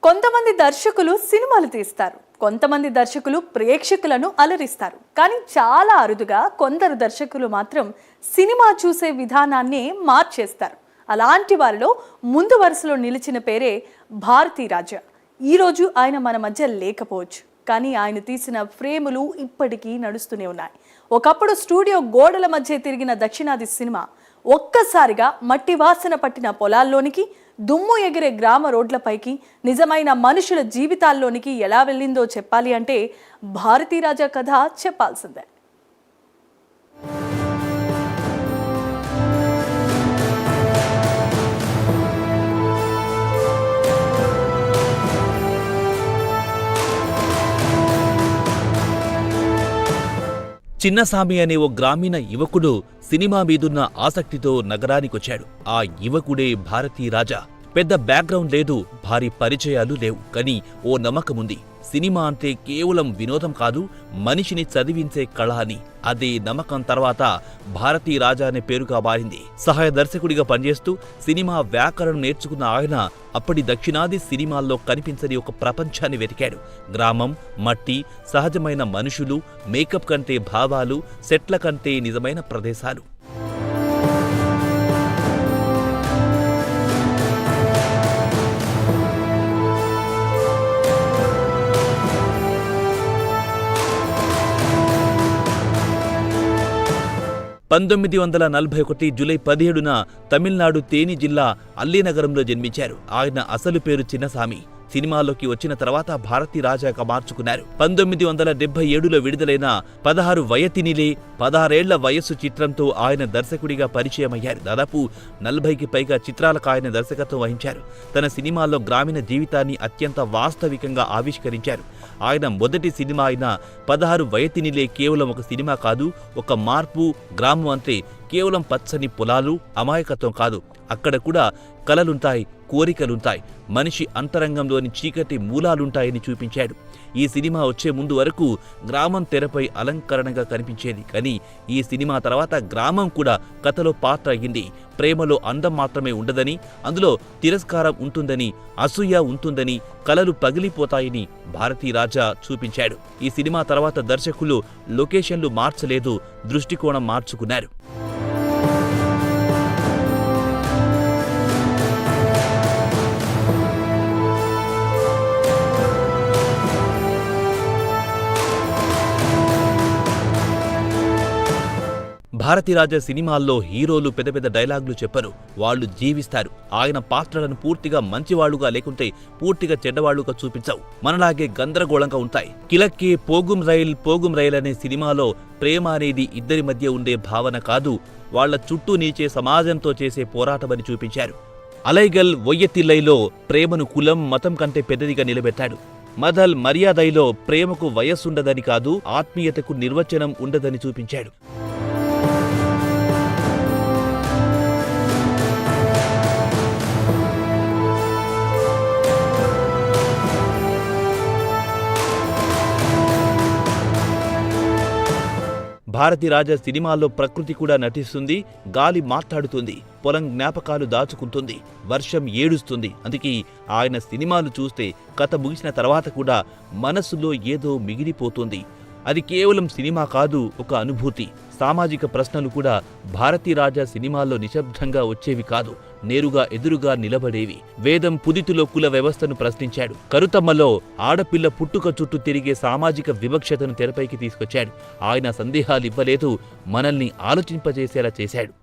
కొంతమంది దర్శకులు సినిమాలు తీస్తారు, కొంతమంది దర్శకులు ప్రేక్షకులను అలరిస్తారు. కానీ చాలా అరుదుగా కొందరు దర్శకులు మాత్రం సినిమా చూసే విధానాన్ని మార్చేస్తారు. అలాంటి వారిలో ముందు వరుసలో నిలిచిన పేరే భారతీరాజా. ఈరోజు ఆయన మన మధ్య లేకపోవచ్చు, కానీ ఆయన తీసిన ఫ్రేములు ఇప్పటికీ నడుస్తూనే ఉన్నాయి. ఒకప్పుడు స్టూడియో గోడల మధ్య తిరిగిన దక్షిణాది సినిమా ఒక్కసారిగా మట్టి వాసన పట్టిన పొలాల్లోనికి, దుమ్ము ఎగిరే గ్రామ రోడ్లపైకి, నిజమైన మనుషుల జీవితాల్లోనికి ఎలా వెళ్ళిందో చెప్పాలి అంటే భారతీరాజా కథ చెప్పాల్సిందే. చిన్నసామి అనే ఓ గ్రామీణ యువకుడు సినిమా మీదున్న ఆసక్తితో నగరానికొచ్చాడు. ఆ యువకుడే భారతీరాజా. పెద్ద బ్యాక్గ్రౌండ్ లేదు, భారీ పరిచయాలు లేవు, కానీ ఓ నమ్మకముంది. సినిమా అంటే కేవలం వినోదం కాదు, మనిషిని చదివించే కళ అని. అదే నమ్మకం తర్వాత భారతీరాజా అనే పేరుగా మారింది. సహాయ దర్శకుడిగా పనిచేస్తూ సినిమా వ్యాకరణం నేర్చుకున్న ఆయన అప్పటి దక్షిణాది సినిమాల్లో కనిపించని ఒక ప్రపంచాన్ని వెతికాడు. గ్రామం, మట్టి, సహజమైన మనుషులు, మేకప్ కంటే భావాలు, సెట్ల కంటే నిజమైన ప్రదేశాలు. జూలై 17 తమిళనాడు తేని జిల్లా అల్లీనగరంలో జన్మించారు. ఆయన అసలు పేరు చిన్నసామి. సినిమాలోకి వచ్చిన తర్వాత భారతీరాజాగా మార్చుకున్నారు. 1977లో విడుదలైన 16 వయతినిలే 16 ఏళ్ల వయస్సు చిత్రంతో ఆయన దర్శకుడిగా పరిచయమయ్యారు. దాదాపు 40కి పైగా చిత్రాలకు ఆయన దర్శకత్వం వహించారు. తన సినిమాల్లో గ్రామీణ జీవితాన్ని అత్యంత వాస్తవికంగా ఆవిష్కరించారు. ఆయన మొదటి సినిమా అయిన 16 వయతినిలే కేవలం ఒక సినిమా కాదు, ఒక మార్పు. గ్రామం అంటే కేవలం పచ్చని పొలాలు, అమాయకత్వం కాదు. అక్కడ కూడా కలలుంటాయి, కోరికలుంటాయి, మనిషి అంతరంగంలోని చీకటి మూలాలుంటాయని చూపించాడు. ఈ సినిమా వచ్చే ముందు వరకు గ్రామం తెరపై అలంకరణగా కనిపించేది. కానీ ఈ సినిమా తర్వాత గ్రామం కూడా కథలో పాత్ర అయ్యింది. ప్రేమలో అందం మాత్రమే ఉండదని, అందులో తిరస్కారం ఉంటుందని, అసూయ ఉంటుందని, కలలు పగిలిపోతాయని భారతీరాజా చూపించాడు. ఈ సినిమా తర్వాత దర్శకులు లొకేషన్లు మార్చలేదు, దృష్టికోణం మార్చుకున్నారు. భారతీరాజా సినిమాల్లో హీరోలు పెద్ద పెద్ద డైలాగులు చెప్పరు, వాళ్ళు జీవిస్తారు. ఆయన పాత్రలను పూర్తిగా మంచివాళ్లుగా లేకుంటే పూర్తిగా చెడ్డవాళ్లుగా చూపించవు. మనలాగే గందరగోళంగా ఉంటాయి. కిలక్కే పోగుం రైల్ అనే సినిమాలో ప్రేమ అనేది ఇద్దరి మధ్య ఉండే భావన కాదు, వాళ్ల చుట్టూ నీచే సమాజంతో చేసే పోరాటమని చూపించారు. అలైగల్ ఒయ్యతిల్లైలో ప్రేమను కులం, మతం కంటే పెద్దదిగా నిలబెట్టాడు. మదల్ మర్యాదైలో ప్రేమకు వయస్సుండదని కాదు, ఆత్మీయతకు నిర్వచనం ఉండదని చూపించాడు. భారతీరాజా సినిమాల్లో ప్రకృతి కూడా నటిస్తుంది, గాలి మాట్లాడుతుంది, పొలం జ్ఞాపకాలు దాచుకుంటుంది, వర్షం ఏడుస్తుంది. అందుకే ఆయన సినిమాలు చూస్తే కథ ముగిసిన తర్వాత కూడా మనసులో ఏదో మిగిలిపోతుంది. అది కేవలం సినిమా కాదు, ఒక అనుభూతి. సామాజిక ప్రశ్నలు కూడా భారతీరాజా సినిమాల్లో నిశ్శబ్దంగా వచ్చేవి కాదు, నేరుగా ఎదురుగా నిలబడేవి. వేదం పుదితిలో కుల వ్యవస్థను ప్రశ్నించాడు. కరుతమ్మలో ఆడపిల్ల పుట్టుక చుట్టూ తిరిగే సామాజిక వివక్షతను తెరపైకి తీసుకొచ్చాడు. ఆయన సందేహాలివ్వలేదు, మనల్ని ఆలోచింపజేసేలా చేశాడు.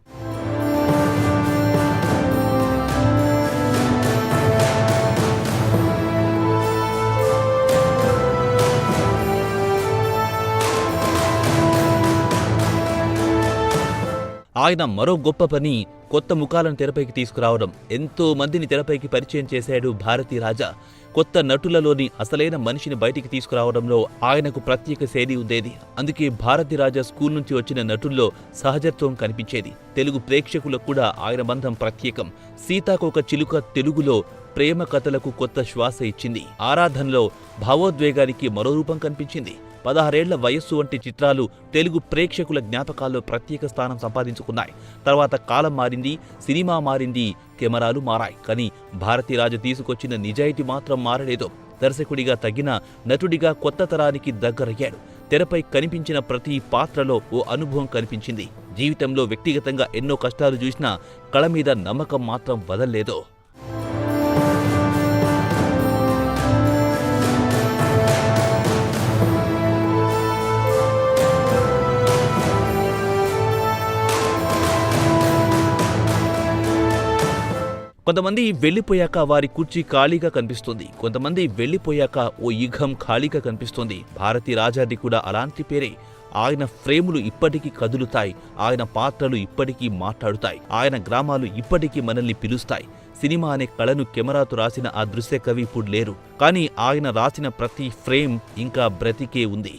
ఆయన మరో గొప్ప పని కొత్త ముఖాలను తెరపైకి తీసుకురావడం. ఎంతో మందిని తెరపైకి పరిచయం చేశాడు భారతీరాజా. కొత్త నటులలోని అసలైన మనిషిని బయటికి తీసుకురావడంలో ఆయనకు ప్రత్యేక శైలి ఉండేది. అందుకే భారతీరాజా స్కూల్ నుంచి వచ్చిన నటుల్లో సహజత్వం కనిపించేది. తెలుగు ప్రేక్షకులకు కూడా ఆయన బంధం ప్రత్యేకం. సీతాకోక చిలుక తెలుగులో ప్రేమ కథలకు కొత్త శ్వాస ఇచ్చింది. ఆరాధనలో భావోద్వేగానికి మరో రూపం కనిపించింది. 16 ఏళ్ల వయస్సు వంటి చిత్రాలు తెలుగు ప్రేక్షకుల జ్ఞాపకాల్లో ప్రత్యేక స్థానం సంపాదించుకున్నాయి. తర్వాత కాలం మారింది, సినిమా మారింది, కెమెరాలు మారాయి. కానీ భారతీరాజ తీసుకొచ్చిన నిజాయితీ మాత్రం మారలేదు. దర్శకుడిగా తగ్గిన నటుడిగా కొత్త తరానికి దగ్గరయ్యాడు. తెరపై కనిపించిన ప్రతి పాత్రలో ఓ అనుభవం కనిపించింది. జీవితంలో వ్యక్తిగతంగా ఎన్నో కష్టాలు చూసినా కళ మీద నమ్మకం మాత్రం వదల్లేదు. కొంతమంది వెళ్లిపోయాక వారి కుర్చీ ఖాళీగా కనిపిస్తుంది. కొంతమంది వెళ్లిపోయాక ఓ యుగం ఖాళీగా కనిపిస్తుంది. భారతీ రాజాది కూడా అలాంటి పేరే. ఆయన ఫ్రేములు ఇప్పటికీ కదులుతాయి. ఆయన పాత్రలు ఇప్పటికీ మాట్లాడుతాయి. ఆయన గ్రామాలు ఇప్పటికీ మనల్ని పిలుస్తాయి. సినిమా అనే కళను కెమెరాతో రాసిన ఆ దృశ్య కవి ఇప్పుడు లేరు. కానీ ఆయన రాసిన ప్రతి ఫ్రేమ్ ఇంకా బ్రతికే ఉంది.